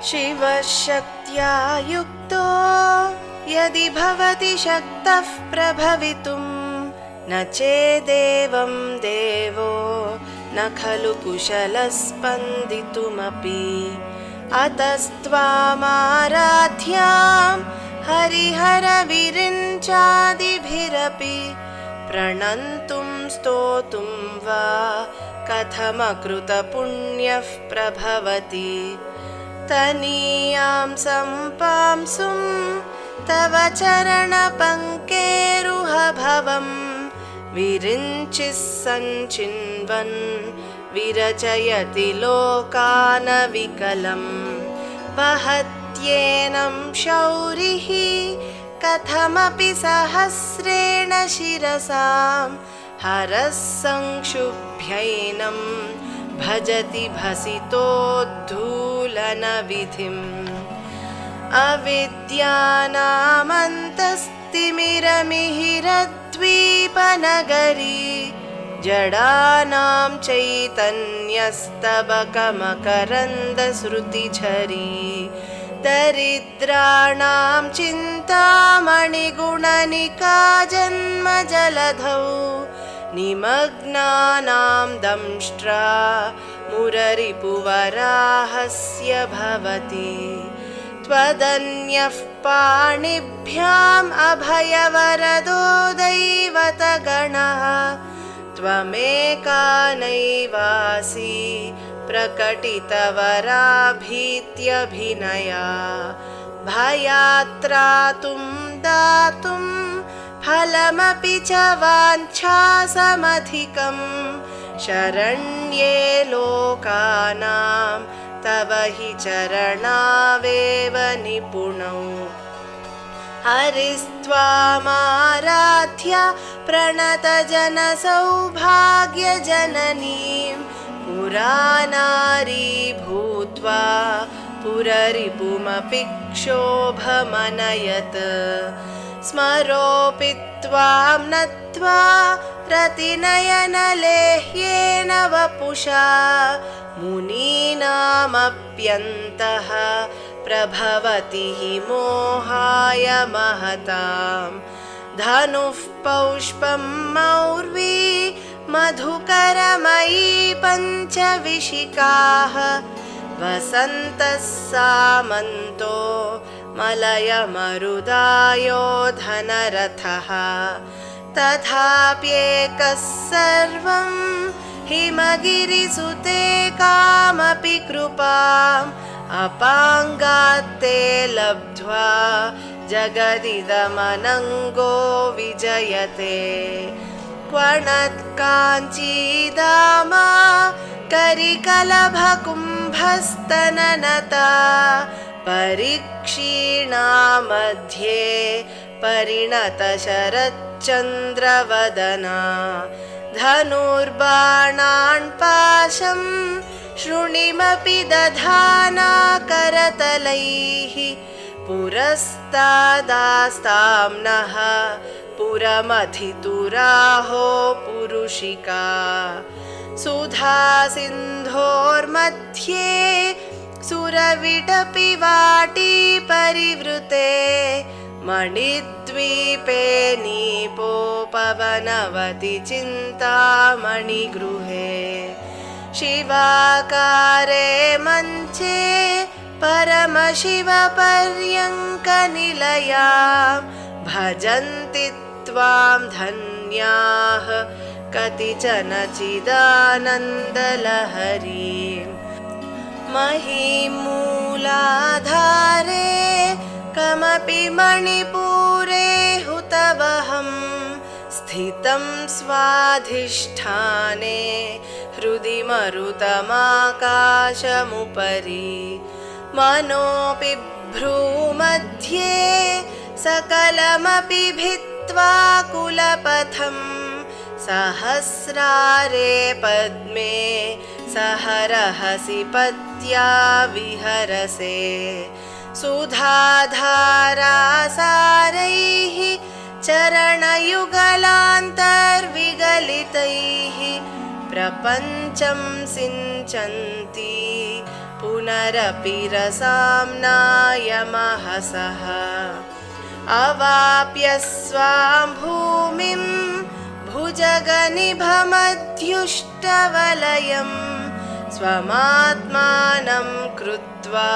शिवशक्त्या युक्तो यदि भवति शक्तः प्रभवितुं न चेदेवं देवो न खलु कुशलः स्पन्दितुमपि। अतस्त्वामाराध्यां हरिहरविरिञ्चादिभिरपि प्रणन्तुं स्तोतुं वा कथमकृतपुण्यः प्रभवति। तनीयां सम्पांसुं तव चरणपङ्केरुहभवं विरिञ्चिः सञ्चिन्वन् विरचयति लोकानविकलं। वहत्येनं शौरिः कथमपि सहस्रेण शिरसां हरः संक्षुभ्यैनं भजति भसितोद्धूलनविधिम्। अविद्यानामन्तस्तिमिरमिहिरद्वीपनगरी जडानां चैतन्यस्तबकमकरन्दश्रुतिझरी दरिद्राणां चिन्तामणिगुणनिका जन्मजलधौ निमग्नानां दंष्ट्रा मुररिपुवराहस्य भवति। त्वदन्यः पाणिभ्याम् अभयवरदो दैवतगणः त्वमेका नैवासि प्रकटितवराभीत्यभिनया। भयात्रातुं दातुं फलमपि च वाञ्छासमधिकं शरण्ये लोकानां तव हि चरणावेव निपुणौ। हरिस्त्वामाराध्य प्रणतजनसौभाग्यजननीं पुरानारी भूत्वा पुररिपुमपि क्षोभमनयत्। स्मरोऽपि त्वां नत्वा रतिनयनलेह्येन वपुषा मुनीनामप्यन्तः प्रभवति हि मोहाय महतां। धनुः पौष्पं मौर्वी मधुकरमयी पञ्चविशिकाः वसन्तः सामन्तो मलयमरुदायो धनरथः। तथाप्येकः सर्वं हिमगिरिसुते कामपि कृपाम् अपाङ्गात्ते लब्ध्वा जगदिदमनङ्गो विजयते। क्वणत्काञ्चीदामा करिकलभकुम्भस्तननता परिक्षीणा मध्ये परिणतशरच्चन्द्रवदना। धनुर्बाणान् पाशं शृणिमपि दधाना करतलैः पुरस्तादास्तां नः पुरमथितुराहो पुरुषिका। सुधासिन्धोर्मध्ये सुरविटपि वाटी परिवृते मणिद्वीपे नीपोपवनवति चिन्तामणिगृहे। शिवाकारे मञ्चे परमशिवपर्यङ्कनिलयां भजन्ति त्वां धन्याः कतिचन चिदानन्दलहरीं। महीमूलाधारे कमपि मणिपूरे हुतवहं स्थितं स्वाधिष्ठाने हृदि मरुतमाकाशमुपरि। मनोऽपि भ्रूमध्ये सकलमपि भित्त्वा कुलपथं सहस्रारे पद्मे सहरहसि पत्या विहरसे। सुधाधारासारैः चरणयुगलान्तर्विगलितैः प्रपञ्चं सिञ्चन्ति पुनरपि रसाम्नायमहसः अवाप्य स्वां भूमिं भुजगनिभमध्युष्टवलयं स्वमात्मानं कृत्वा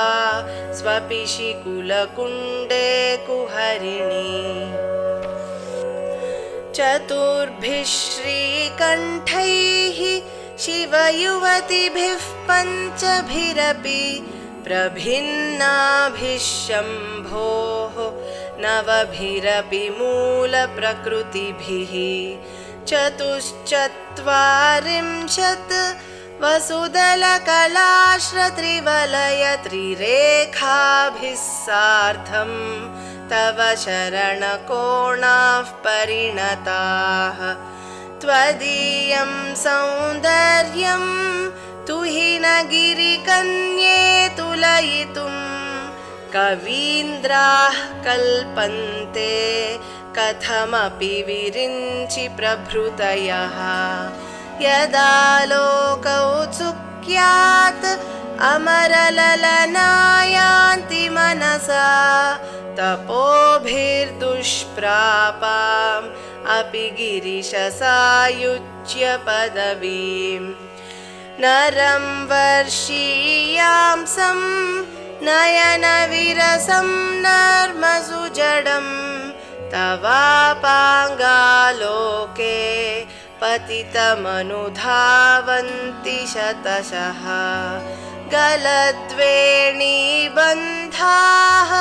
स्वपिशिकुलकुण्डे कुहरिणी चतुर्भिः श्रीकण्ठैः शिवयुवतिभिः पञ्चभिरपि प्रभिन्नाभिः शम्भोः नवभिरपि मूलप्रकृतिभिः चतुश्चत्वारिंशत् वसुदलकलाश्रत्रिवलयत्रिरेखाभिः सार्धं तव शरणकोणाः परिणताः त्वदीयं सौन्दर्यं तुहिनगिरिकन्ये तुलयितुं कवीन्द्राः कल्पन्ते कथमपि विरिञ्चि प्रभृतयः यदा लोकौत्सुक्यात् अमरललनायान्ति मनसा तपोभिर्दुष्प्रापाम् अपि गिरिशसायुज्य पदवीं नरं वर्षीयांसं नयनविरसं नर्मसुजडं तवापाङ्गालोके पतितमनुधावन्ति शतशः गलद्वेणीबन्धाः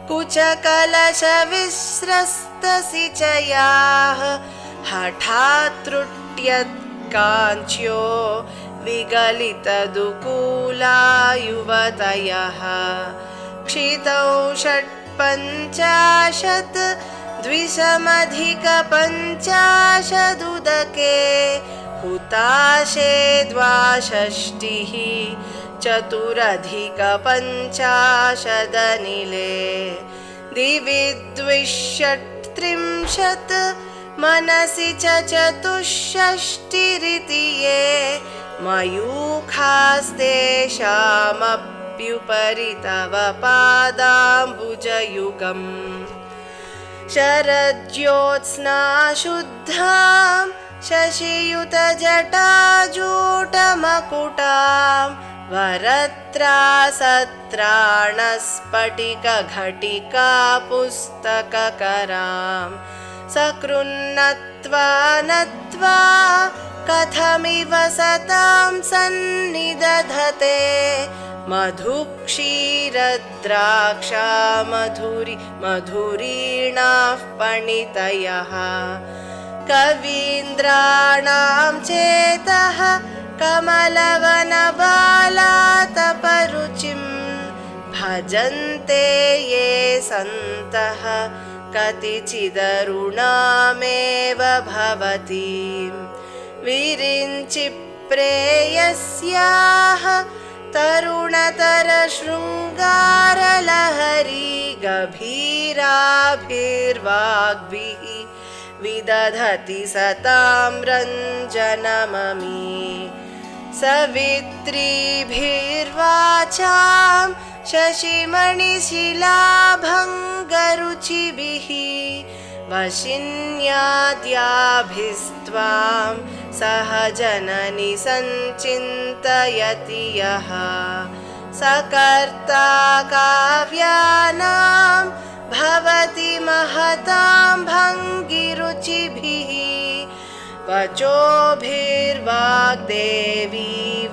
कुचकलशविस्रस्तसिचयाः हठात्त्रुट्यत्काञ्च्यो विगलितदुकूला युवतयः क्षितौ षट्पञ्चाशत् द्विशमधिकपञ्चाशदुदके हुताशे द्वाषष्टिः चतुरधिकपञ्चाशदनिले दिवि द्विषट्त्रिंशत् मनसि च चतुष्षष्टिरिति ये मयूखास्तेषामप्युपरि तव पादाम्बुजयुगम् शरज्योत्स्ना शुद्धां शशियुतजटाजूटमकुटां वरत्रासत्राणस्फटिकघटिका पुस्तककरां सकृन्नत्वा नत्वा कथमिव सतां सन्निदधते मधुक्षीरद्राक्षा मधुरीणाः पणितयः कवीन्द्राणां चेतः कमलवनबालातपरुचिं भजन्ते ये सन्तः कतिचिदरुणामेव भवतीं विरिञ्चि प्रेयस्याः तरुणतरशृङ्गारलहरी गभीराभिर्वाग्भिः विदधति सतां रञ्जनममी सवित्रीभिर्वाचां शशिमणिशिलाभङ्गरुचिभिः वशिन्याद्याभिस्त्वां सहजननि सञ्चिन्तयति यः सकर्ता काव्यानां भवति महतां भङ्गिरुचिभिः वचोभिर्वाग्देवी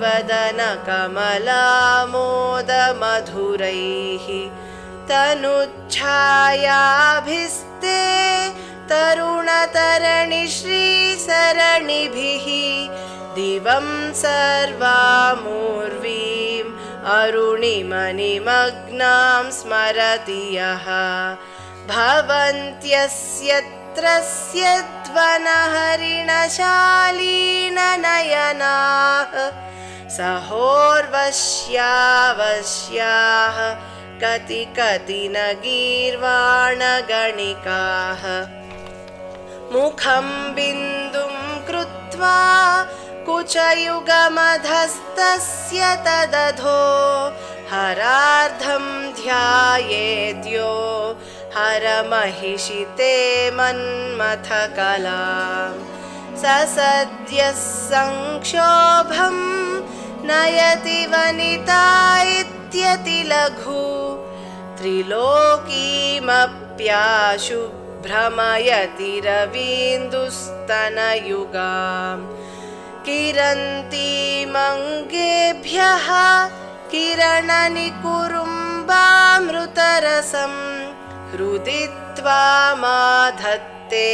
वदनकमलामोदमधुरैः तनुच्छायाभिस्ते तरुणतरणिश्रीसरणिभिः दिवं सर्वामूर्वीम् अरुणिमनिमग्नां स्मरति यः भवन्त्यस्यत्रस्यध्वनहरिणशालीननयनाः सहोर्वश्यावश्याः कति न गीर्वाणगणिकाः मुखं बिन्दुं कृत्वा कुचयुगमधस्तस्य तदधो हरार्धं ध्यायेद्यो हरमहिषिते मन्मथकलाम् स सद्यः संक्षोभं नयति वनिता इत्यतिलघु त्रिलोकीमप्याशु भ्रमयति रवीन्दुस्तनयुगाम् किरन्तीमङ्गेभ्यः किरणनिकुरुम्बामृतरसं हृदि त्वामाधत्ते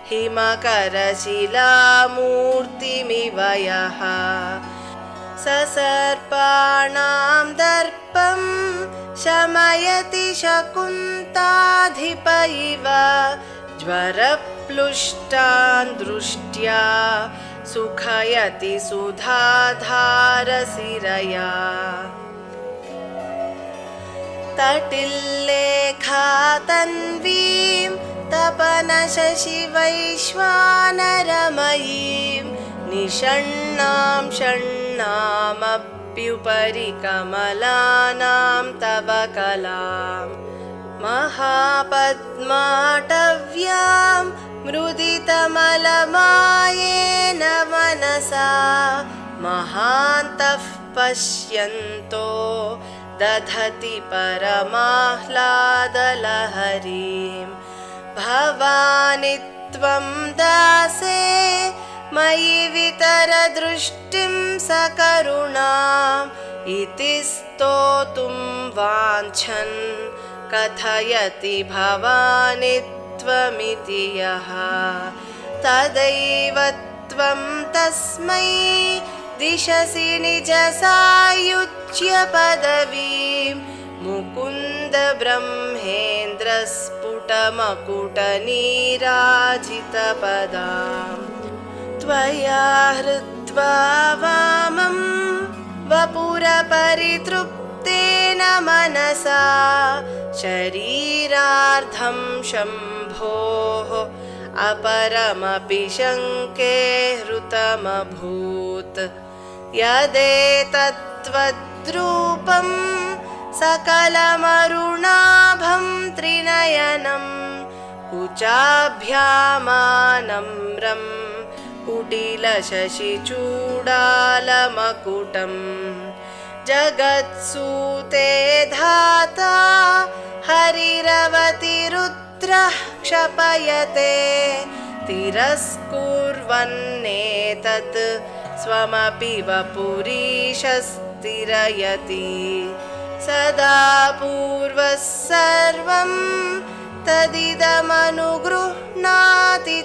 हिमकरशिलामूर्तिमिव यः ससर्पाणां दर्पं शमयति शकुन्ताधिप इव ज्वरप्लुष्टान् दृष्ट्या सुखयति सुधाधारसिरया तटिल्लेखातन्वीं तपनशशिवैश्वानरमयीं निषण्णां षण्णामप्युपरि कमलानां तव कलां महापद्माटव्यां मृदितमलमायेन मनसा महान्तः पश्यन्तो दधति परमाह्लादलहरीं भवानि त्वं दासे मयि वितरदृष्टिं सकरुणाम् इति स्तोतुं वाञ्छन् कथयति भवानि त्वमिति यः तदैव त्वं तस्मै दिशसि निजसायुज्य पदवीं मुकुन्द ब्रह्मेन्द्रस्फुटमकुटनीराजितपदां त्वया हृत्वा वामं वपुरपरितृप्तेन मनसा शरीरार्धं शम्भोः अपरमपि शङ्के हृतमभूत् यदेतत्त्वद्रूपं सकलमरुणाभं त्रिनयनं कुचाभ्यामानम्रं कुटिलशशिचूडालमकुटं जगत्सूते धाता हरिरवतिरुद्रः क्षपयते तिरस्कुर्वन्नेतत् स्वमपि वपुरीशस्तिरयति सदा पूर्वः सर्वं तदिदमनुगृह्णाति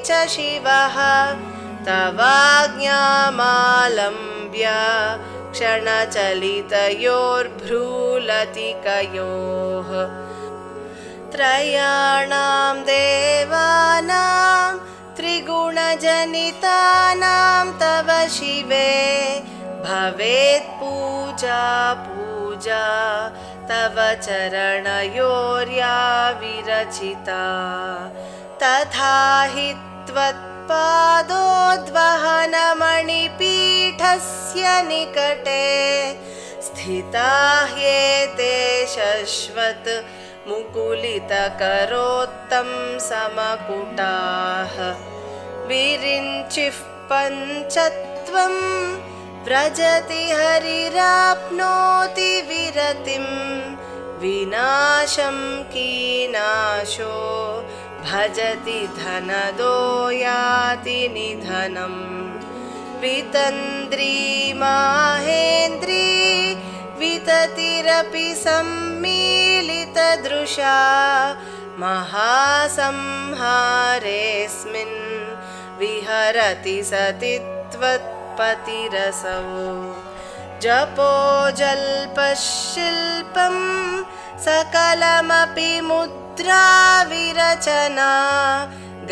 च शिवः तवाज्ञामालम्ब्य क्षणचलितयोर्भ्रूलतिकयोः त्रयाणां देवानां त्रिगुणजनितानां तव शिवे भवेत् पूजा पूजा तव चरणयोर्या विरचिता तथा हि त्वत्पादोद्वहनमणिपीठस्य निकटे स्थिता ह्येते शश्वत् मुकुलितकरोत्तं समकुटाः विरिञ्चिः पञ्चत्वं व्रजति हरिराप्नोति विरतिं विनाशं कीनाशो भजति धनदो याति निधनं वितन्द्री माहेन्द्री विततिरपि सम्मीलितदृशा महासंहारेऽस्मिन् विहरति सति त्वत्पतिरसौ जपो जल्पशिल्पं सकलमपि मुद्रा विरचना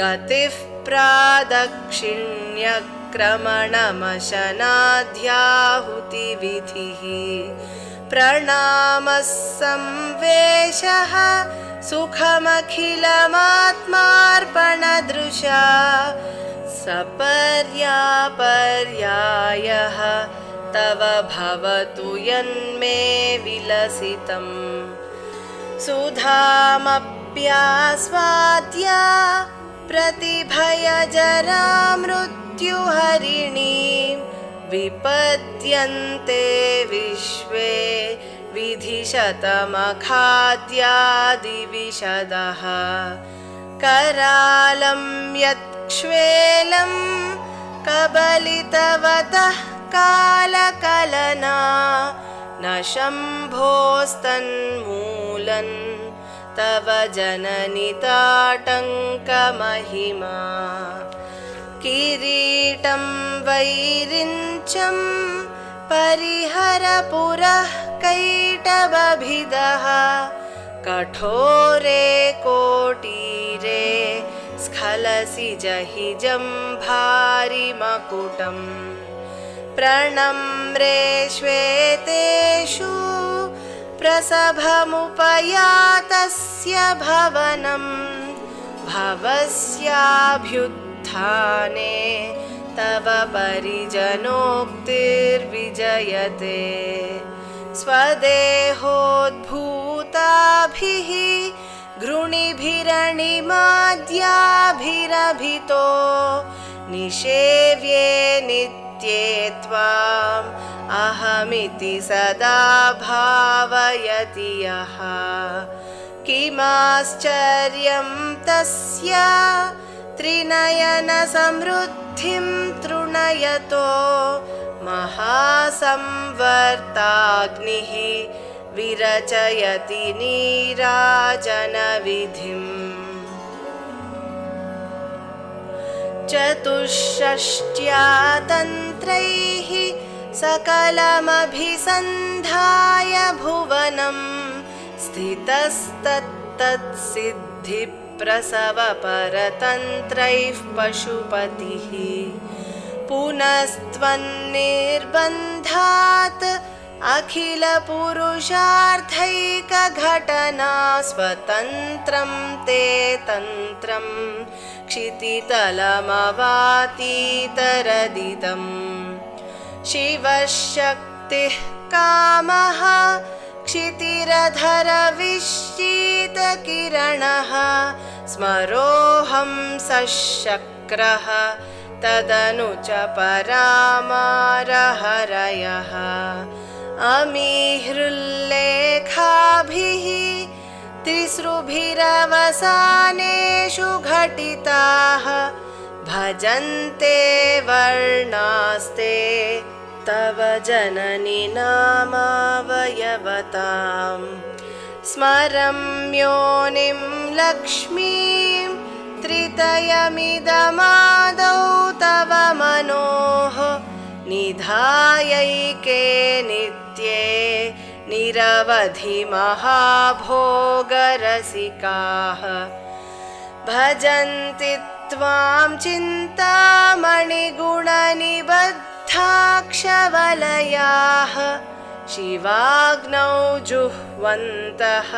गतिः प्रादक्षिण्यक्रमणमशनाध्याहुतिविधिः प्रणामः संवेशः सुखमखिलमात्मार्पणदृशा सपर्यापर्यायः तव भवतु यन्मे विलसितम् सुधामप्यास्वाद्य प्रतिभयजरामृत्युहरिणीं विपद्यन्ते विश्वे विधिशतमखाद्यादिविशदः करालं यत्क्ष्वेलं कबलितवतः कालकलना न शम्भोस्तन्मूलन् तव जननिताटङ्कमहिमा किरीटं वैरिञ्चं परिहर पुरः कैटभभिदः कठोरे कोटीरे स्खलसि जहिजं भारिमकुटम् प्रणम्रे श्वेतेषु प्रसभमुपयातस्य भवनं भवस्याभ्युत्थाने तव परिजनोक्तिर्विजयते स्वदेहोद्भूताभिः घृणिभिरणिमाद्याभिरभितो निषेव्ये नित्ये त्वाम् अहमिति सदा भावयति यः किमाश्चर्यं तस्य त्रिनयनसमृद्धिं तृणयतो महासंवर्ताग्निः विरचयति नीराजनविधिम् चतुष्षष्ट्या तन्त्रैः सकलमभिसन्धाय भुवनं स्थितस्तत्तत्सिद्धिप्रसवपरतन्त्रैः पशुपतिः पुनस्त्वन्निर्बन्धात् अखिलपुरुषार्थैकघटना स्वतन्त्रं ते तन्त्रं क्षितितलमवातीतरदिदम् शिवशक्तिः कामः क्षितिरधरविश्चितकिरणः स्मरोऽहं सशक्रः तदनु च परामारहरयः अमीहृल्लेखाभिः तिसृभिरवसानेषु घटिताः भजन्ते वर्णास्ते तव जननि नामावयवताम् स्मरं योनिं लक्ष्मीं त्रितयमिदमादौ तव मनोः निधायैके नित्ये निरवधि महाभोगरसिकाः भजन्ति त्वां चिन्तामणिगुणनिबद्धाक्षवलयाः शिवाग्नौ जुह्वन्तः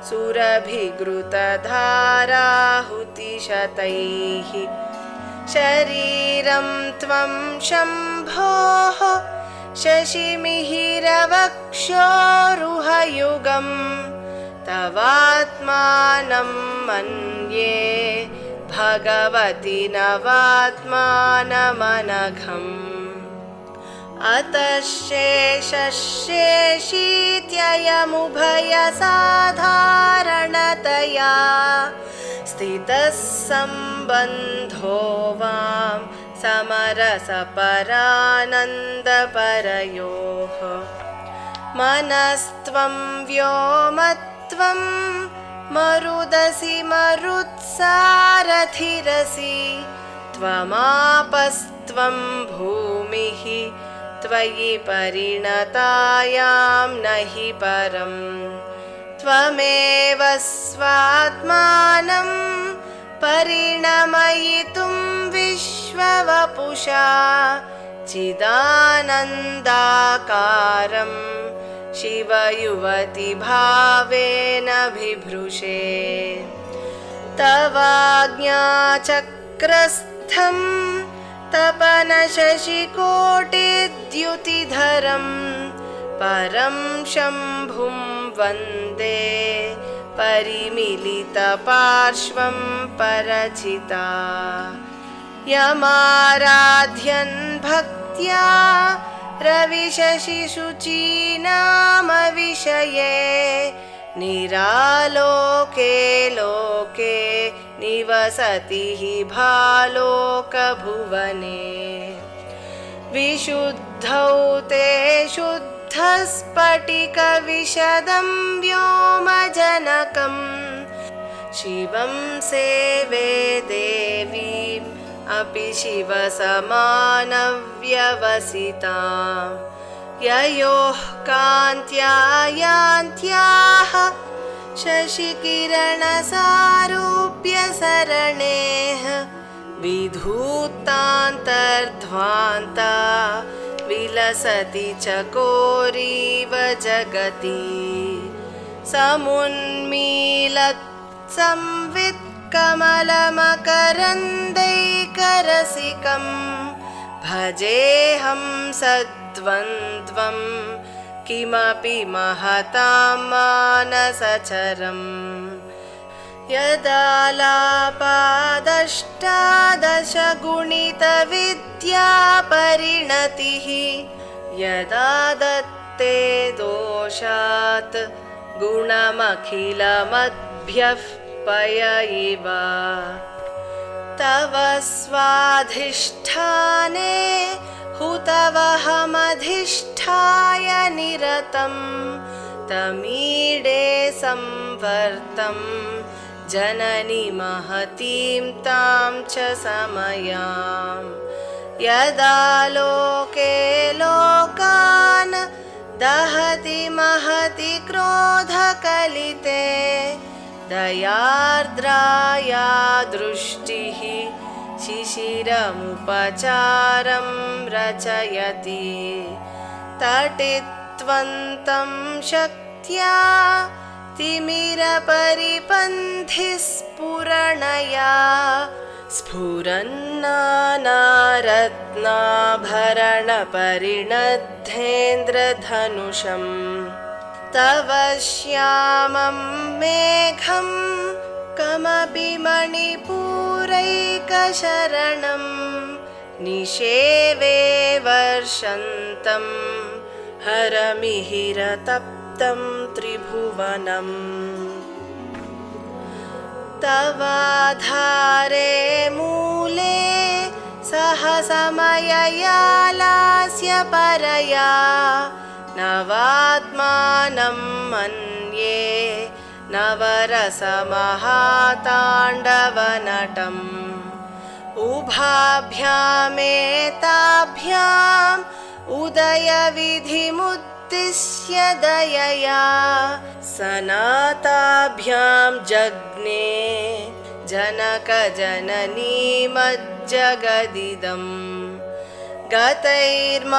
सुरभिघृतधाराहुतिशतैः शरीरं त्वं शम्भोः शशिमिहिरवक्षोरुहयुगं तवात्मानं मन्ये भगवति नवात्मानमनघम् अतः शेषशेषीत्ययमुभयसाधारणतया स्थितः सम्बन्धो वां समरसपरानन्दपरयोः मनस्त्वं व्योमत्वं मरुदसि मरुत्सारथिरसि त्वमापस्त्वं भूमिः त्वयि परिणतायां नहि परम् त्वमेव स्वात्मानं परिणमयितुं विश्ववपुषा चिदानन्दाकारं शिवयुवति भावेन बिभृशे तवाज्ञाचक्रस्थं तपनशशिकोटिद्युतिधरं परं शम्भुं वन्दे परिमिलितपार्श्वं परचिता यमाराध्यन् भक्त्या रविशशिशुचीनामविषये निरालोके लोके निवसति हि भालोकभुवने विशुद्धौ ते शुद्धस्फटिकविशदं व्योमजनकं शिवं सेवे देवीम् अपि शिवसमानव्यवसितां ययोः कान्त्या यान्त्याः शशिकिरणसारूप्यसरणेः विधूतान्तर्ध्वान्ता विलसति चकोरीव जगति समुन्मीलत्संवित् कमलमकरन्दैकरसिकं भजेऽहं सद्वन्द्वं किमपि महतां मानसचरम् यदालापादष्टादशगुणितविद्यापरिणतिः यदा दत्ते दोषात् गुणमखिलमद्भ्यः पय इव तव स्वाधिष्ठाने हुतवहमधिष्ठाय निरतं तमीडे संवर्तं जननी महतीं तां च समयां यदा लोके लोकान् दहति महति क्रोधकलिते दयार्द्राया दृष्टिः शिशिरमुपचारं रचयति तटित्वन्तं शक्त्या तिमिरपरिपन्थिस्फुरणया स्फुरन्नानारत्नाभरणपरिणद्धेन्द्रधनुषम् तव श्यामं मेघं कमपि मणिपूरैकशरणं निषेवे वर्षन्तं हरमिहिरतप्तं त्रिभुवनम् तवाधारे मूले सहसमयया लास्य परया नवात्मानं मन्ये नवरसमहाताण्डवनटम् उभाभ्यामेताभ्याम् उदयविधिमुद्दिश्य दयया सनाताभ्यां जज्ञे जनकजननीमज्जगदिदम् गतैर्माणिक्यत्वं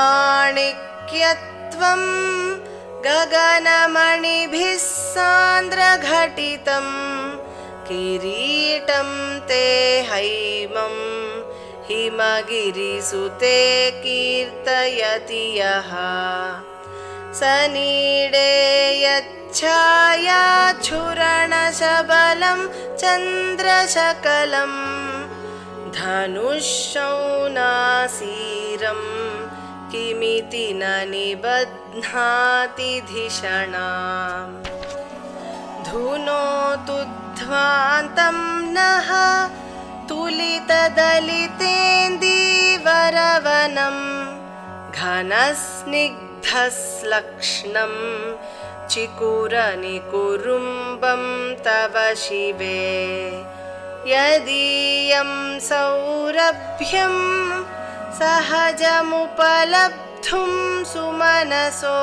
गगनमणिभिः सान्द्रघटितं किरीटं ते हैमं हिमगिरिसुते कीर्तयति यः सनीडे यच्छायाच्छुरणशबलं चन्द्रशकलं धनुःशौनासीरं किमिति न निबध्नाति धिषणाम् धुनोतुध्वान्तं नः तुलितदलितेन्दीवरवनं घनस्निग्धस्लक्ष्णं चिकुरनिकुरुम्बं तव शिवे यदीयं सौरभ्यं सहजमुपलब्धुं सुमनसो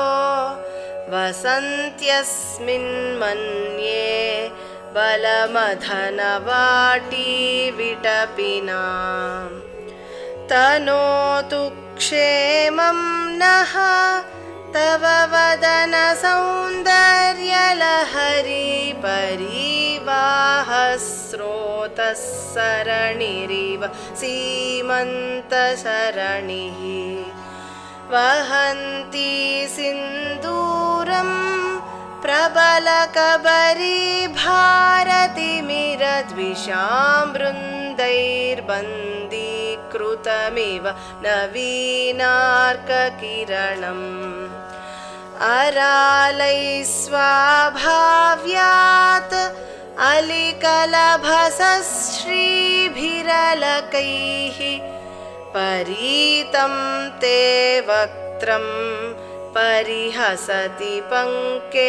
वसन्त्यस्मिन् मन्ये बलमधनवाटी विटपिनां तनोतु क्षेमं नः तव वदन सौन्दर्यलहरी परिवाहस्रोतः सरणिरिव सीमन्तसरणिः वहन्ती सिन्दूरं प्रबलकबरी भारतिमिरद्विषां वृन्दैर्बन्दीकृतमिव नवीनार्ककिरणम् अरालैः स्वाभाव्यात् अलिकलभसश्रीभिरलकैः परीतं ते वक्त्रं परिहसति पङ्केरुहरुचिं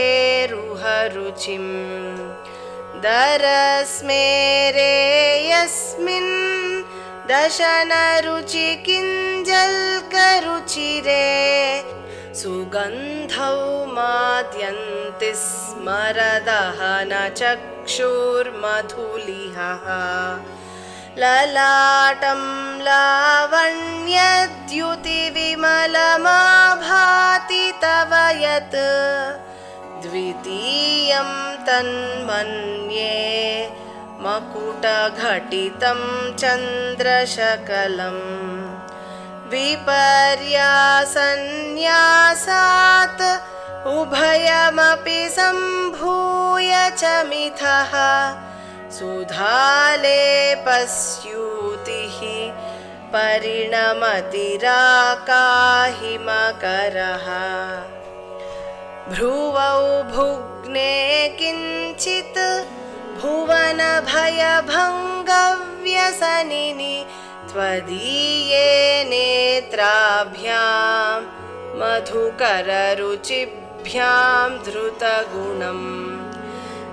दरस्मेरे यस्मिन् दशनरुचिकिञ्जल्करुचिरे सुगन्धौ माद्यन्ति स्मरदहनचक्षुर्मधुलिहः ललाटं लावण्यद्युतिविमलमाभाति तव यत् द्वितीयं तन्मन्ये मकुटघटितं चन्द्रशकलम् विपर्यासन्न्यासात् उभयमपि सम्भूय च मिथः सुधालेपस्यूतिः परिणमतिराकाहिमकरः भ्रुवौ भुग्ने किञ्चित् भुवनभयभङ्गव्यसनिनि त्वदीये नेत्राभ्यां मधुकररुचिभ्यां धृतगुणम्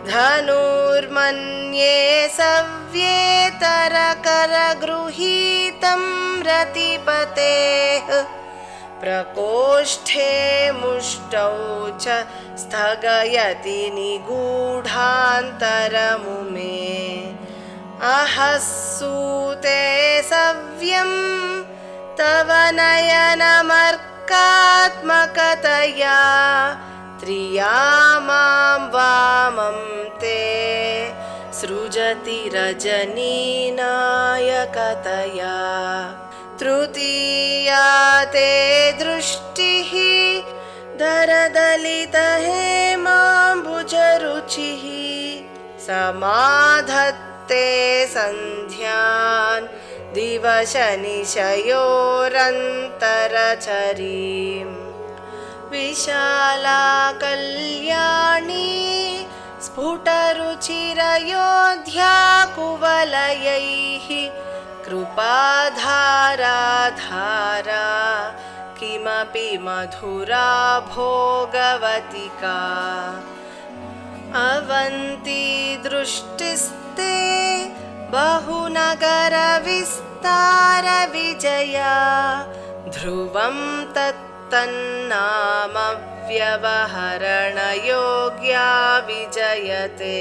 धनुर्मन्ये सव्येतरकरगृहीतं रतिपतेः प्रकोष्ठे मुष्टौ च स्थगयति निगूढान्तरमुमे अहस्सूते सव्यं तव नयनमर्कात्मकतया त्रियामां वामं ते सृजति रजनीनायकतया तृतीया ते दृष्टिः दरदलितहेमाम्बुजरुचिः समाधत्ते सन्ध्यान् दिवशनिशयोरन्तरचरीम् विशाला कल्याणी स्फुटरुचिरयोध्याकुवलयैः कृपाधाराधारा किमपि मधुरा भोगवतिका अवन्ती दृष्टिस्ते बहुनगरविस्तारविजया ध्रुवं तन्नामव्यवहरणयोग्या विजयते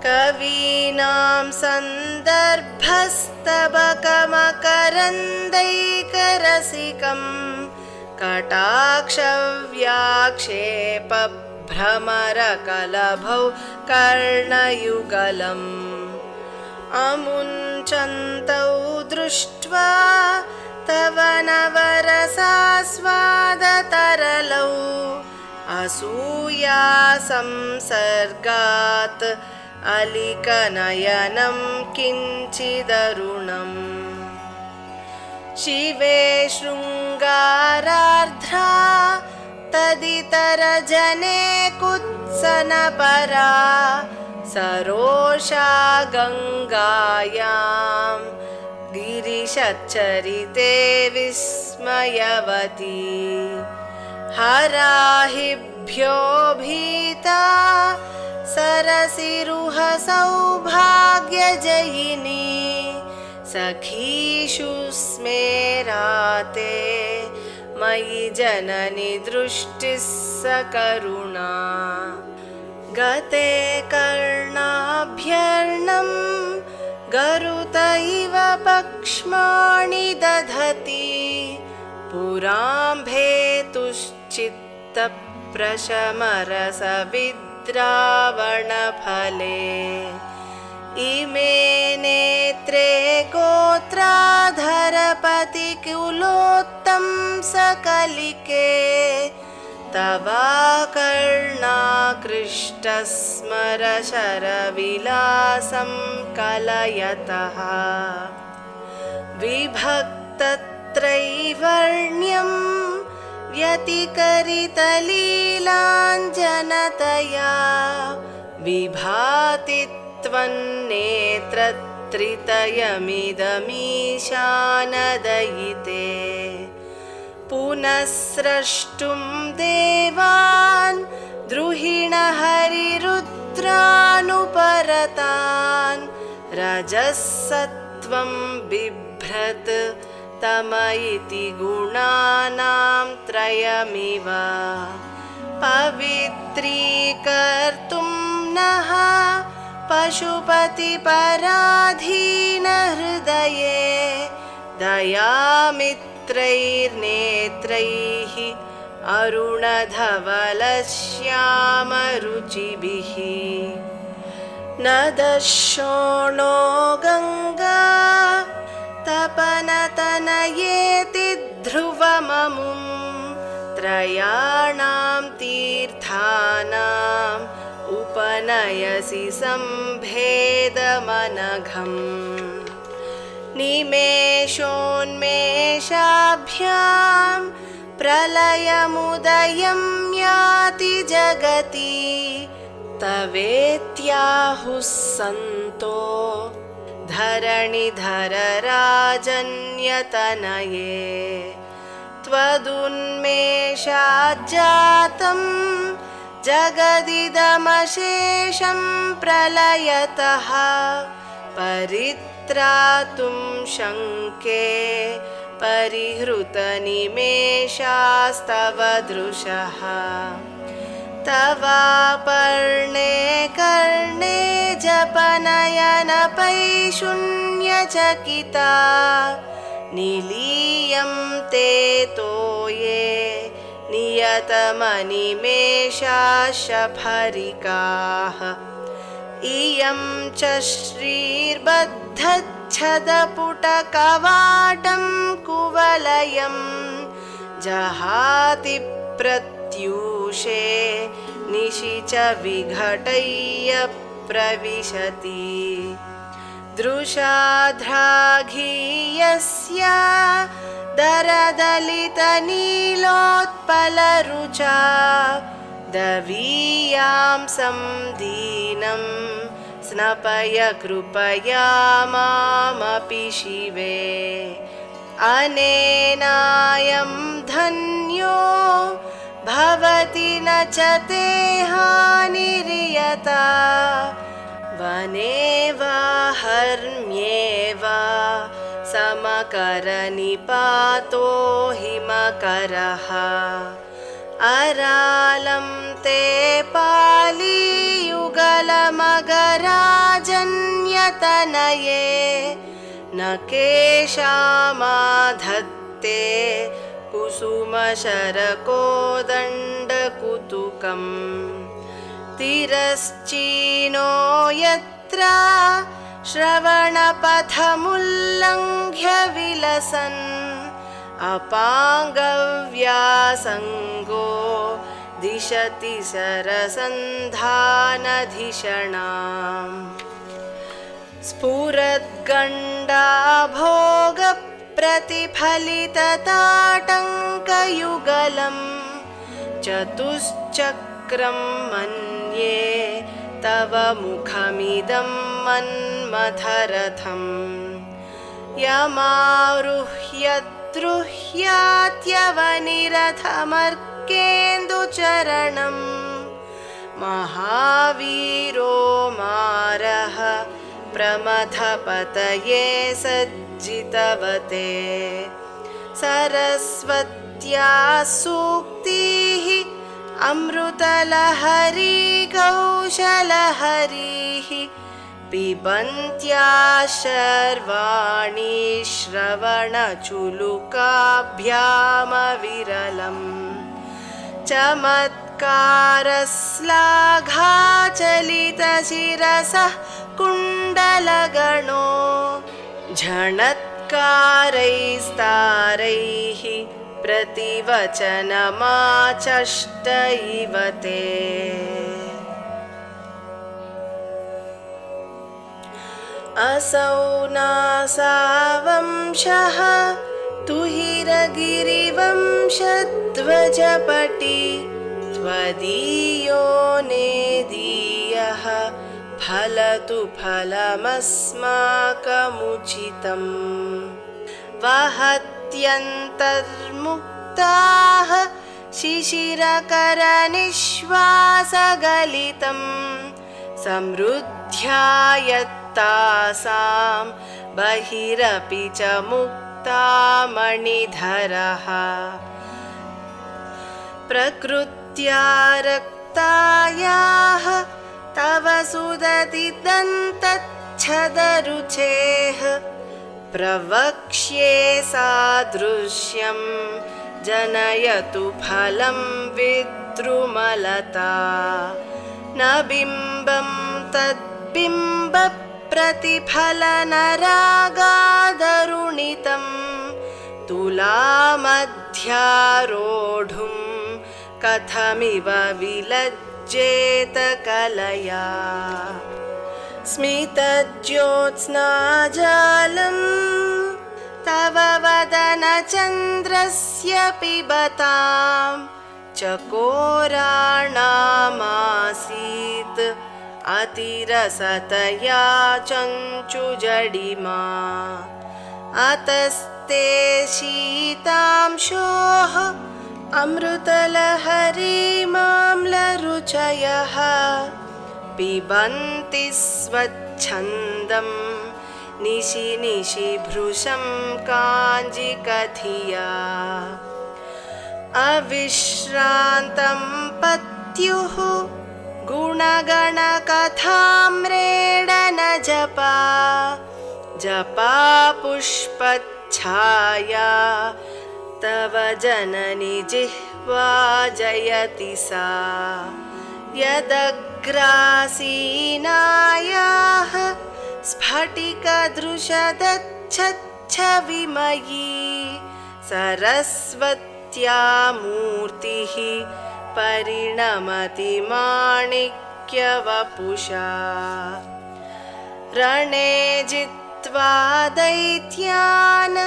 कवीनां सन्दर्भस्तबकमकरन्दैकरसिकं कटाक्षव्याक्षेपभ्रमरकलभौ कर्णयुगलम् अमुञ्चन्तौ दृष्ट्वा तव नवरसास्वादतरलौ असूया संसर्गात् अलिकनयनं किञ्चिदरुणम् शिवे शृङ्गारार्द्रा तदितरजने कुत्सनपरा सरोषा गङ्गायां गिरिशच्चरिते विस्मयवती हराहिभ्यो भीता सरसिरुह सौभाग्यजयिनी सखीषु स्मेराते मयि जननि दृष्टिः सकरुणा गते कर्णाभ्यर्णं गरुत इव पक्ष्माणि दधति पुराम्भेतुश्चित्तप्रशमरसविद्रावणफले इमे नेत्रे गोत्राधरपतिकुलोत्तं सकलिके तवाकर्णाकृष्टस्मरशरविलासं कलयतः विभक्तत्रैवर्ण्यं व्यतिकरितलीलाञ्जनतया विभाति त्वन्नेत्रत्रितयमिदमीशानदयिते पुनःस्रष्टुं देवान् द्रुहिणहरिरुद्रानुपरतान् रजःसत्त्वं बिभ्रत् तम इति गुणानां त्रयमिव पवित्रीकर्तुं नः पशुपतिपराधीनहृदये दयामित्रैर्नेत्रैः अरुणधवलश्यामरुचिभिः न दर्शोणो गङ्गा तपनतनयेति ध्रुवममुं त्रयाणां तीर्थानाम् उपनयसि सम्भेदमनघम् निमेषोन्मेषाभ्यां प्रलयमुदयं याति जगति तवेत्याहुः सन्तो धरणिधरराजन्यतनये त्वदुन्मेषाज्जातं जगदिदमशेषं प्रलयतः परित्रातुं शङ्के परिहृतनिमेषास्तव दृशः तवापर्णे कर्णे जपनयनपैशून्यचकिता निलीयं ते तोये नियतमनिमेषाशफरिकाः इयं च श्रीर्बद्धच्छदपुटकवाटं कुवलयं जहाति प्रत्यूषे निशि च विघटय्य प्रविशति दृशाध्राघीयस्य दरदलितनीलोत्पलरुचा दवीयां संदीनं स्नपय कृपया मामपि शिवे अनेनायं धन्यो भवति न च ते हानिर्यता वने वा हर्म्ये वा समकरनिपातो हिमकरः अरालं ते पालीयुगलमगराजन्यतनये न केषामाधत्ते कुसुमशरकोदण्डकुतुकम् तिरश्चीनो यत्र श्रवणपथमुल्लङ्घ्य विलसन् अपाङ्गव्यासङ्गो दिशति सरसन्धानधिषणाम् स्फुरद्गण्डाभोगप्रतिफलितताटङ्कयुगलं चतुश्चक्रं मन्ये तव मुखमिदं मन्मथरथम् यमारुह्यद्रुह्यात्यवनिरथमर्केन्दुचरणं महावीरो मारः प्रमथपतये सज्जितवते सरस्वत्या सूक्तिः अमृतलहरी कौशलहरिः पिबन्त्या शर्वाणि श्रवणचुलुकाभ्यामविरलम् चमत्कारश्लाघाचलितशिरसः कुण्डलगणो झणत्कारैस्तारैः प्रतिवचनमाचष्ट इव ते असौ नासावंशः तुहिरगिरिवंशध्वजपटी त्वदीयो नेदीयः फलतु फलमस्माकमुचितम् वहत्यन्तर्मुक्ताः शिशिरकरनिश्वासगलितं समृद्ध्यायत्तासां बहिरपि च मुक्तामणिधरः प्रकृत्या रक्तायाः तव सुदतिदन्तच्छदरुचेः प्रवक्ष्ये सादृश्यं जनयतु फलं विद्रुमलता न बिम्बं तद्बिम्बप्रतिफलनरागादरुणितं तुलामध्यारोढुं कथमिव विलज्जेत कलया स्मितज्योत्स्नाजालं तव वदनचन्द्रस्य पिबतां चकोराणामासीत् अतिरसतया चञ्चुजडिमा अतस्ते शीतांशोः अमृतलहरीमाम्लरुचयः पिबन्ति स्वच्छन्दं निशि निशि भृशं काञ्जिकधिया अविश्रान्तं पत्युः गुणगणकथाम्रेडन जपा जपा पुष्पच्छाया तव जननि जिह्वा जयति सा यदग्रासीनायाः स्फटिकदृशदच्छच्छविमयी सरस्वत्या मूर्तिः परिणमति माणिक्यवपुषा रणे जित्वा दैत्यान्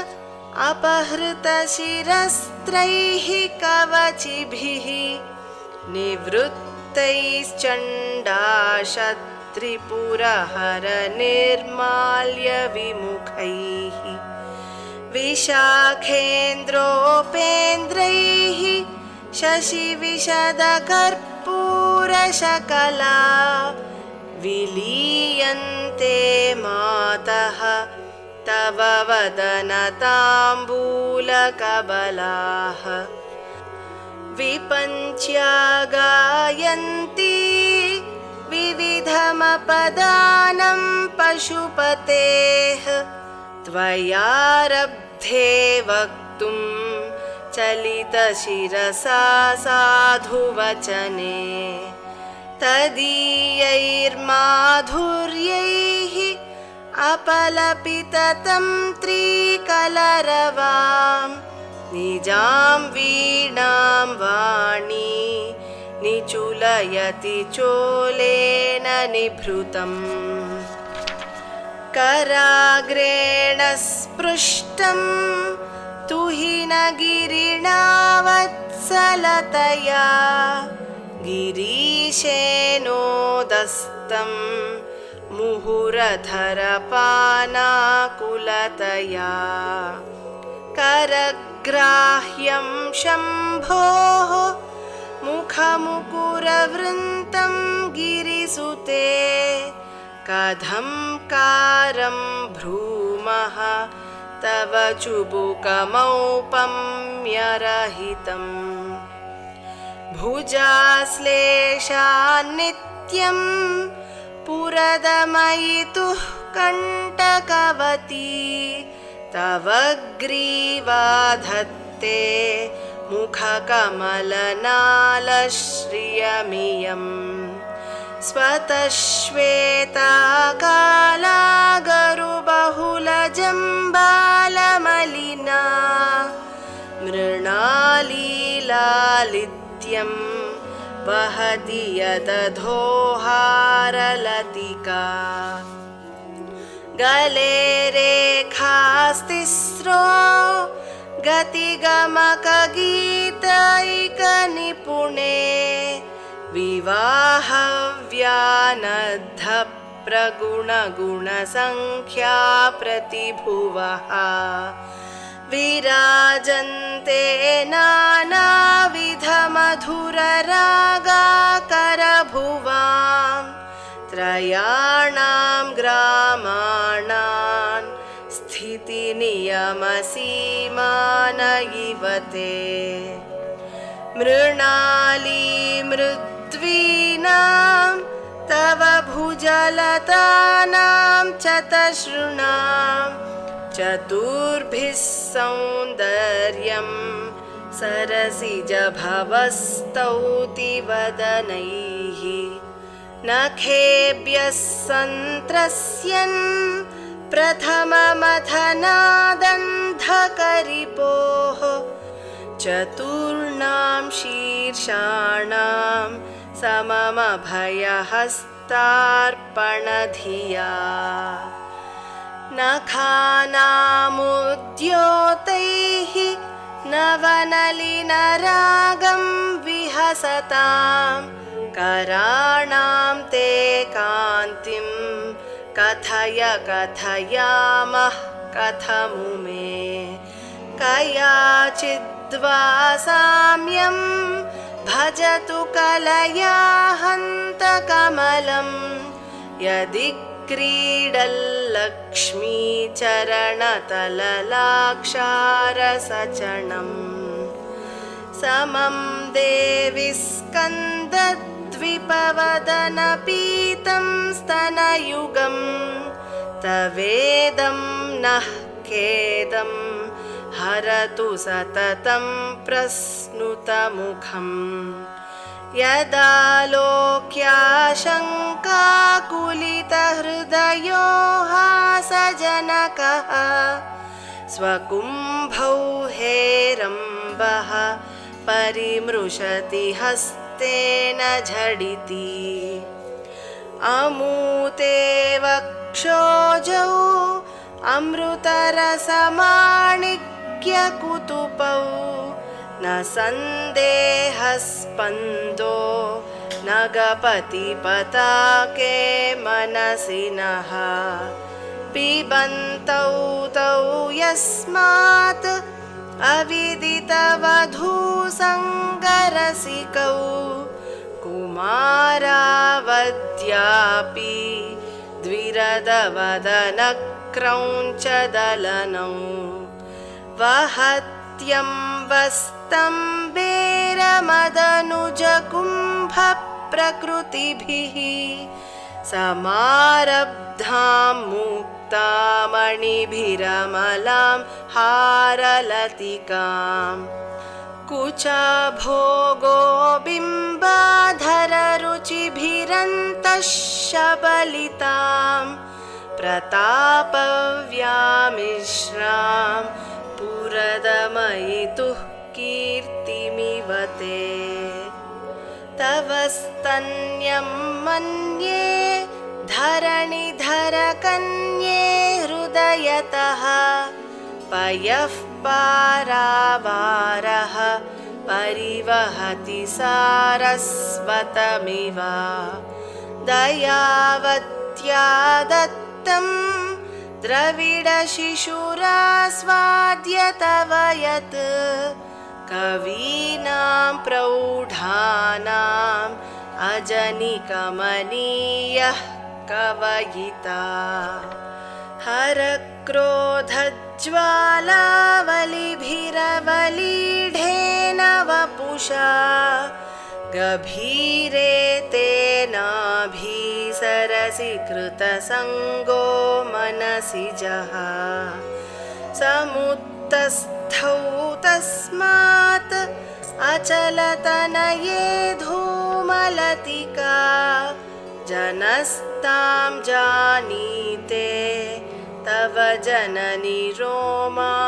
अपहृतशिरस्त्रैः कवचिभिः निवृत्तैश्चण्डाशत्रिपुरहरनिर्माल्यविमुखैः विशाखेन्द्रोपेन्द्रैः शशिविशदकर्पूरशकला विलीयन्ते मातः तव वदनताम्बूलकबलाः विपञ्च्या गायन्ती विविधमपदानं पशुपतेः त्वयारब्धे वक्तुं चलितशिरसा साधुवचने तदीयैर्माधुर्यैः अपलपिततन्त्रीकलरवां निजां वीणां वाणी निचुलयति चोलेन निभृतम् कराग्रेण स्पृष्टं तुहिनगिरिणावत्सलतया गिरीशेनोदस्तं मुहुरधरपानाकुलतया करग्राह्यं शम्भोः मुखमुकुरवृन्तं गिरिसुते कथंकारं भ्रूमः तव चुबुकमौपम्यरहितम् भुजाश्लेषा नित्यं पुरदमयितुः कण्टकवती तव ग्रीवाधत्ते मुखकमलनालश्रियमियम् स्वतश्वेताकाला गरुबहुलजम्बालमलिना मृणालीलालित्यं वहति यदधोहारलतिका गले रेखास्तिस्रो गतिगमकगीतैकनिपुणे विवाहव्यानद्धप्रगुणगुणसङ्ख्या प्रतिभुवः विराजन्ते नानाविधमधुररागाकरभुवां त्रयाणां ग्रामाणां स्थितिनियमसीमान इव ते मृणालीमृद्वीनां तव भुजलतानां चतसृणां चतुर्भिः सौन्दर्यं सरसिजभवस्तौति वदनैः नखेभ्यः सन्त्रस्यन् प्रथममथनादन्धकरिपोः चतुर्णां शीर्षाणां सममभयहस्तार्पणधिया नखानामुद्योतैः नवनलिनरागं विहसतां कराणां ते कान्तिं कथय कथयामः कथमुमे कयाचिद्वा साम्यं भजतु कलया हन्तकमलं यदि क्रीडल्लक्ष्मीचरणतललाक्षारसचणम् समं देवि स्कन्दद्विपवदनपीतं स्तनयुगं तवेदं नः खेदं हरतु सततं प्रस्नुतमुखम् यदालोक्याशङ्काकुलितहृदयो हासजनकः स्वकुम्भौ हेरम्बः परिमृशति हस्तेन झटिति अमूते वक्षोजौ अमृतरसमाणिक्यकुतुपौ न सन्देहस्पन्दो नगपतिपताके मनसि नः पिबन्तौ तौ यस्मात् अविदितवधूसङ्गरसिकौ कुमारावद्यापि द्विरदवदनक्रौञ्चदलनौ वहत्यम्बस्तम्बेरमदनुजकुम्भप्रकृतिभिः समारब्धां मुक्तामणिभिरमलां हारलतिकां कुचभोगो बिम्बाधररुचिभिरन्तः शबलितां प्रतापव्यामिश्रां पुरदमयितुः कीर्तिमिव ते तव स्तन्यं मन्ये धरणिधरकन्ये हृदयतः पयः पारावारः परिवहति सारस्वतमिव दयावत्या दत्तं द्रविडशिशुरास्वाद्य तव यत् कवीनां प्रौढानाम् अजनिकमनीयः कवयिता हरक्रोधज्वालावलिभिरवलीढेन वपुषा गभीरे तेनाभिसरसि कृतसङ्गो मनसि जः समुत्तस्थौ तस्मात् अचलतनये धूमलतिका जनस्तां जानीते तव जननि रोमावलिरिति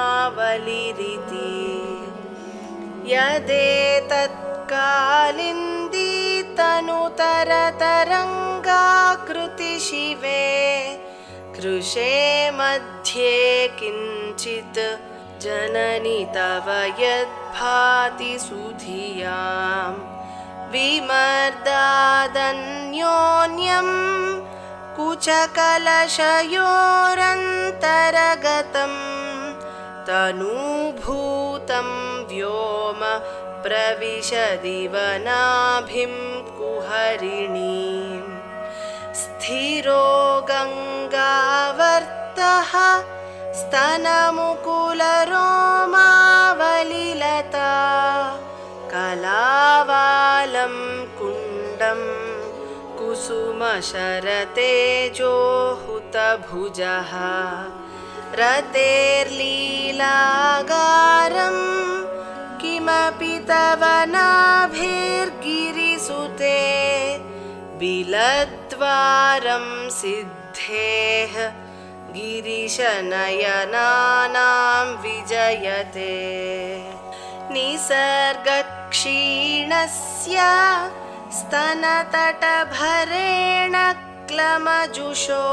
यदेतत्कालिन्दी तनुतरतरङ्गाकृति शिवे कृशे मध्ये किञ्चित् जननि तव यद्भाति सुधियां विमर्दादन्योन्यं कुचकलशयोरन्तरगतं तनुभूतं व्योम प्रविशदिव नाभिं कुहरिणीं स्थिरो गङ्गावर्तः स्तनमुकुलरोमावलिलता कलावालं कुण्डं कुसुमशरतेजोहुतभुजः रतेर्लीलागारं किमपि तव नाभिर्गिरिसुते बिलद्वारं सिद्धेः गिरिशनयनानां विजयते निसर्गक्षीणस्य स्तनतटभरेण क्लमजुषो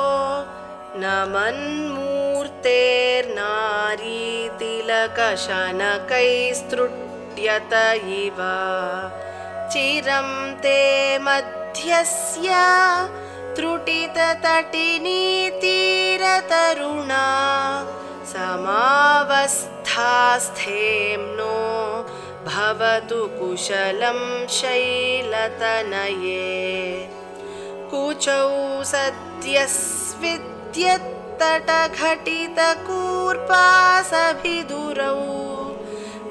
नमन्मूर्तेर्नारीतिलकशनकैस्तृट्यत इव चिरं ते मध्यस्य त्रुटिततटिनीतीरतरुणा समावस्थास्थेम्नो भवतु कुशलं शैलतनये कुचौ सद्यस्विद्यत्तटघटितकूर्पासभिदुरौ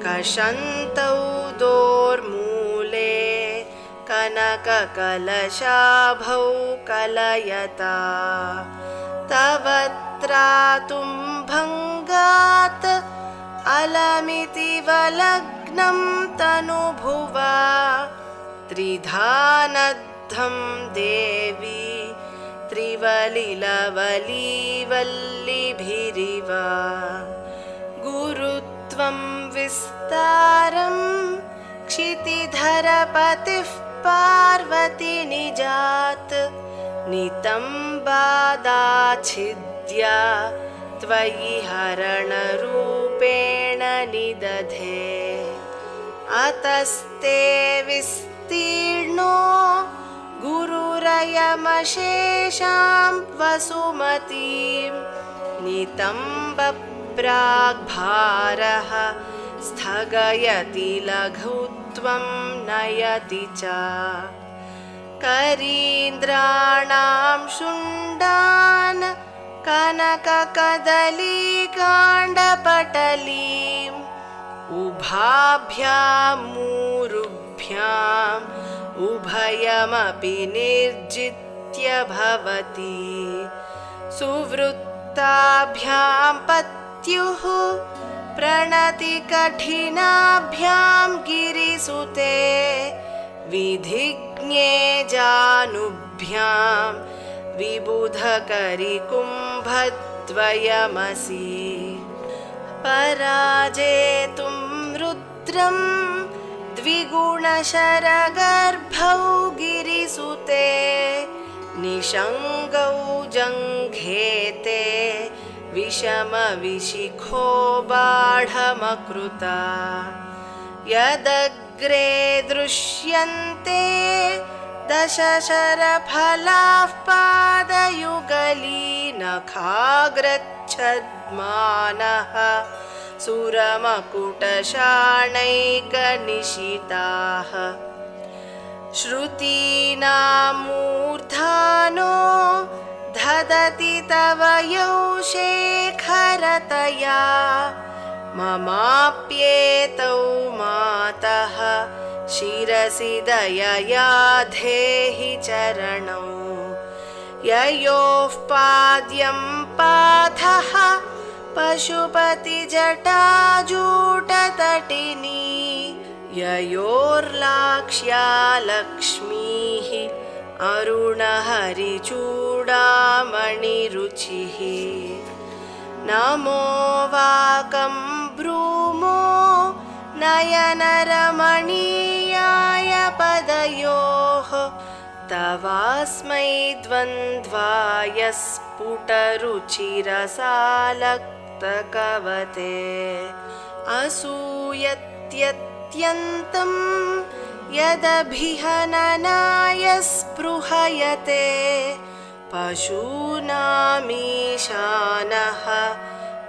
कषन्तौ दोर्मूले कनककलशाभौ कलयता तव त्रातुं भङ्गात् अलमिति वलग्नं तनुभुवा त्रिधानद्धं देवी त्रिवलिलवलीवल्लिभिरिव गुरुत्वं विस्तारं क्षितिधरपतिः पार्वती निजात् नितम्बादाच्छिद्या त्वयि हरणरूपेण निदधे अतस्ते विस्तीर्णो गुरुरयमशेषां वसुमतीं नितम्बप्राग्भारः स्थगयति लघुत्वं नयति च करीन्द्राणां शुण्डान् कनककदलीकाण्डपटलीम् उभाभ्यामूरुभ्याम् उभयमपि निर्जित्य भवति सुवृत्ताभ्यां पत्युः प्रणतिकठिनाभ्यां गिरिसुते विधिज्ञे जानुभ्यां विबुधकरिकुम्भद्वयमसि पराजेतुं रुद्रं द्विगुणशरगर्भौ गिरिसुते निषङ्गौ जङ्घेते विषमविशिखो बाढमकृता यदग्रे दृश्यन्ते दशशरफलाः पादयुगलीनखाग्रच्छद्मानः सुरमकुटशाणैकनिशिताः श्रुतीनामूर्धानो ददति तव यौ शेखरतया ममाप्येतौ मातः शिरसि दयया धेहि चरणौ ययोः पाद्यं पाथः पशुपतिजटाजूटतटिनी ययोर्लाक्ष्या लक्ष्मीः अरुणहरिचूडामणिरुचिः नमो वाकं ब्रूमो नयनरमणीयाय पदयोः तवास्मै द्वन्द्वाय स्फुटरुचिरसालक्तकवते असूयत्यत्यन्तं यदभिहननाय स्पृहयते पशूनामीशानः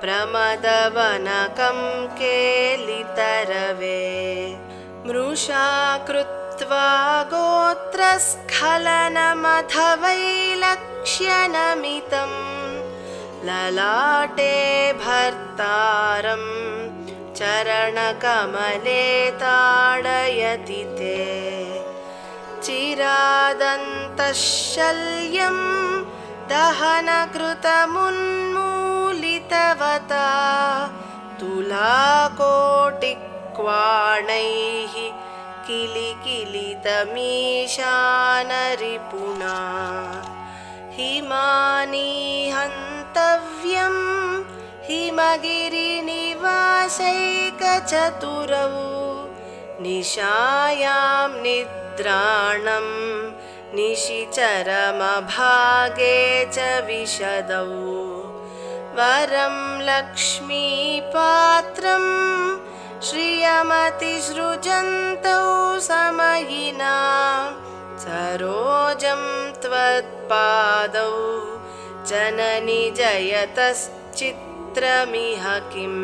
प्रमदवनकं केलितरवे मृषा कृत्वा गोत्रस्खलनमथवैलक्ष्यनमितं ललाटे भर्तारं चरणकमले ताडयति ते चिरादन्तशल्यं दहनकृतमुन्मूलितवता तुलाकोटिक्वाणैः किलिकिलितमीशानरिपुणा हिमानि हन्तव्यं हिमगिरिनिवासैकचतुरौ निशायां निद्राणं निशिचरमभागे च विशदौ वरं लक्ष्मीपात्रं श्रियमतिसृजन्तौ समयिना सरोजं त्वत्पादौ जननि जयतश्चित्रमिह किम्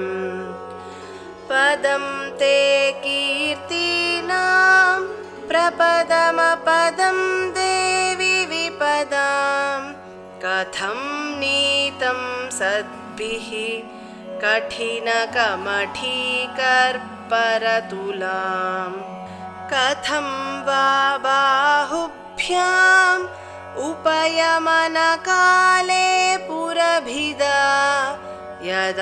पदं ते कीर्तीनां प्रपदमपदं देवि विपदां कथं नीतं सद्भिः कठिनकमठीकर्परतुलां कथं वा बाहुभ्याम् उपयमनकाले पुरभिदा यदादायन्यस्तं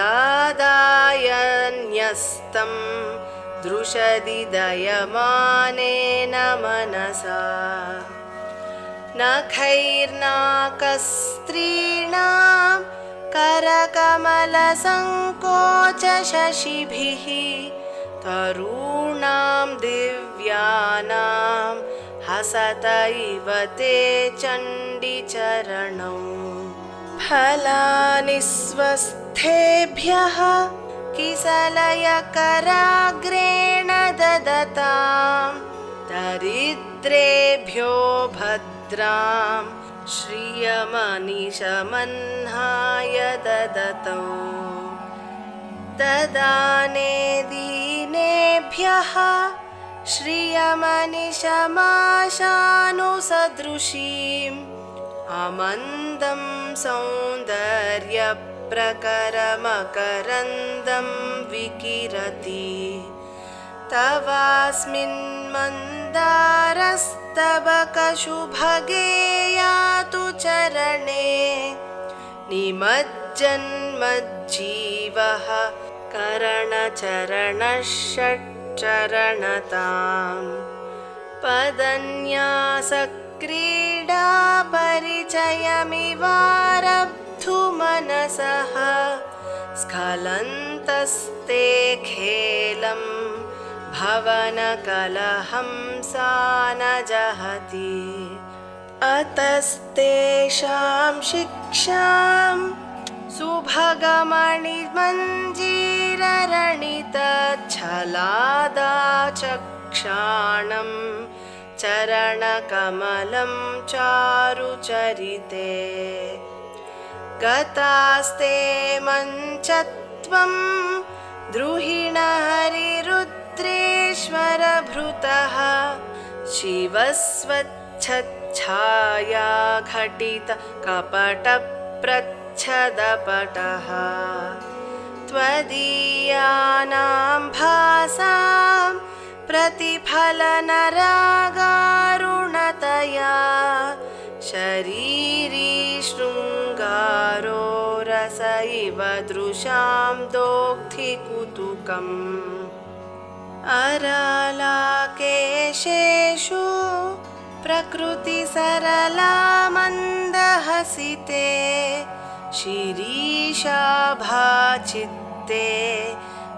दृशदि दयमानेन मनसा नखैर्नाकस्त्रीणां करकमलसङ्कोचशशिभिः तरूणां दिव्यानां हसत इव ते चण्डीचरणौ फलानि स्वस्थेभ्यः किसलयकराग्रेण ददतां दरिद्रेभ्यो भद्रां श्रियमनिशमह्नाय ददतौ ददाने दीनेभ्यः श्रियमनिशमाशानुसदृशीम् अमन्दं सौन्दर्यप्रकरमकरन्दं विकिरति तवास्मिन् मन्दारस्तबकशुभगे यातु चरणे निमज्जन्मज्जीवः करणचरणषट्चरणताम् पदन्यासक्रीडा परिचयमिवारब्धु मनसः स्खलन्तस्ते खेलं भवनकलहं सा न जहति अतस्तेषां शिक्षां सुभगमणिमञ्जीररणितच्छलादाचक्षाणं चरणकमलं चारुचरिते गतास्ते मञ्चत्वं द्रुहिणहरिरुद्रेश्वरभृतः शिवस्वच्छच्छाया घटित कपटप्रच्छदपटः त्वदीयानां भासां प्रतिफलनरागारुणतया शरीरी शृङ्गारो रस इव दृशां दोग्धिकुतुकम् अरालाकेशेषु प्रकृतिसरला मन्दहसिते शिरीशाभाचित्ते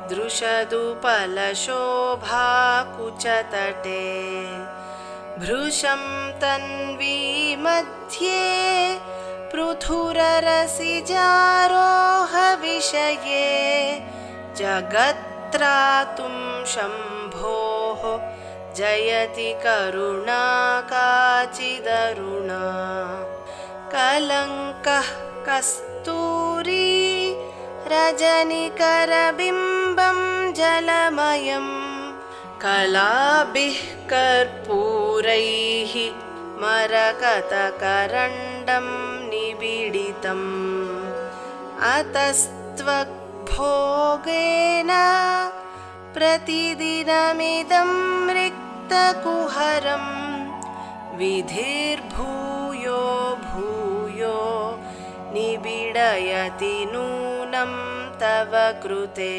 दृशदुपलशोभाकुचतटे भृशं तन्वी मध्ये पृथुररसिजारोहविषये जगत्त्रातुं शम्भोः जयति करुणा काचिदरुणा कलङ्कः कस्तूरी रजनिकरबिम्बं जलमयं कलाभिः कर्पूरैः मरकतकरण्डं निबिडितम् अतस्त्वग्भोगेन प्रतिदिनमिदं रिक्तकुहरं विधिर्भूयो भूयो निबिडयति नूनं तव कृते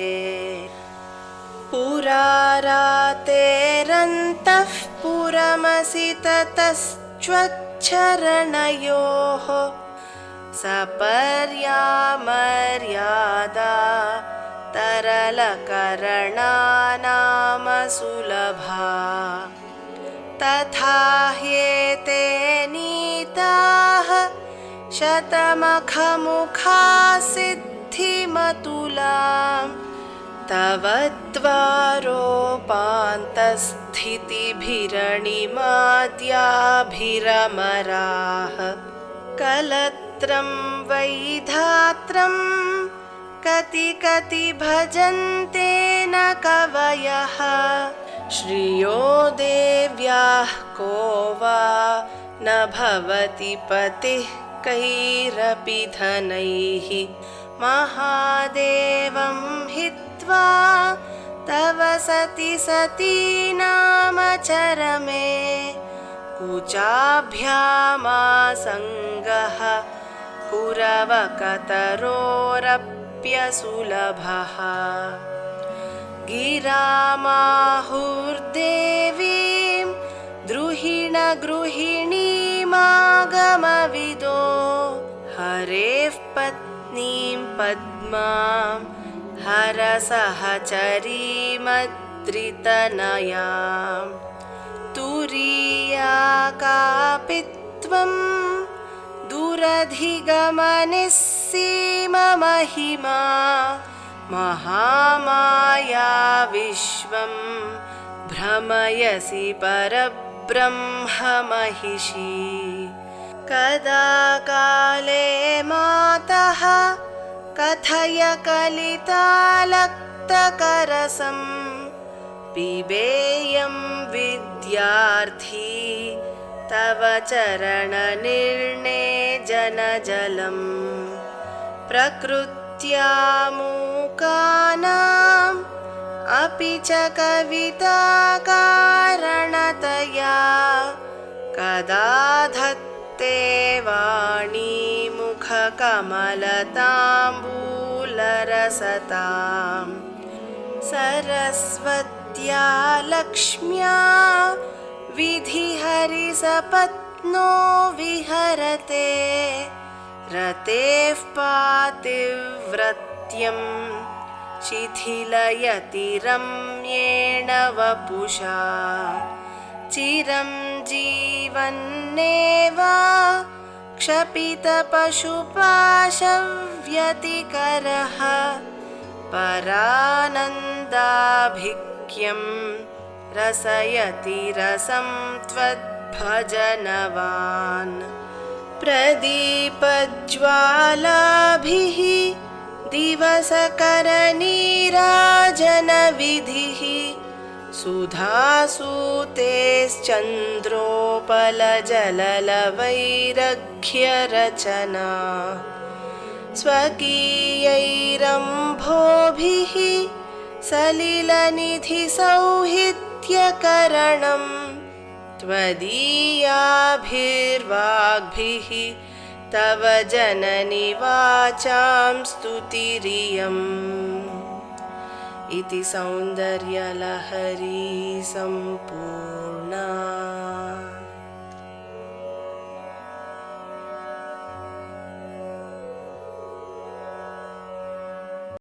पुरारातेरन्तः पुरमसि ततश्च्वच्छरणयोः सपर्यामर्यादा तरलकरणानामसुलभा तथा ह्येते नीताः शतमखमुखा सिद्धिमतुलां तव द्वारोपान्तस्थितिभिरणिमाद्याभिरमराः कलत्रं वैधात्रं कति कति भजन्ते न कवयः श्रियो देव्याः को वा न भवति पतिः कैरपि धनैः महादेवं हित्वा तव सति सतीनामचरमे कुचाभ्यामासङ्गः कुरवकतरोरप्यसुलभः गिरामाहुर्देवीं द्रुहिणगृहिणीमागमविदो हरेः पत्नीं पद्मां हरसहचरीमद्रितनयां तुरीया कापि त्वं दुरधिगमनिस्सीममहिमा महामाया विश्वं भ्रमयसि परब्रह्ममहिषी कदा काले मातः कथय कलितालक्तकरसं पिबेयं विद्यार्थी तव चरणनिर्णेजनजलं प्रकृत्या मूकानाम् अपि च कविताकारणतया कदा धत्ते वाणी मुखकमलताम्बूलरसतां सरस्वत्या लक्ष्म्या विधिहरिसपत्नो विहरते रतेः पातिव्रत्यं शिथिलयति रम्येण वपुषा चिरं जीवन्नेव क्षपितपशुपाशव्यतिकरः परानन्दाभिक्यं रसयति रसं त्वद्भजनवान् प्रदीपज्वालाभिः दिवसकरनीराजनविधिः सुधासूतेश्चन्द्रोपलजललवैरघ्यरचना स्वकीयैरम्भोभिः सलिलनिधिसौहित्यैर्विभूषितः नित्यकरणं त्वदीयाभिर्वाग्भिः तव जननि वाचां स्तुतिरियम् इति सौन्दर्यलहरी सम्पूर्णा।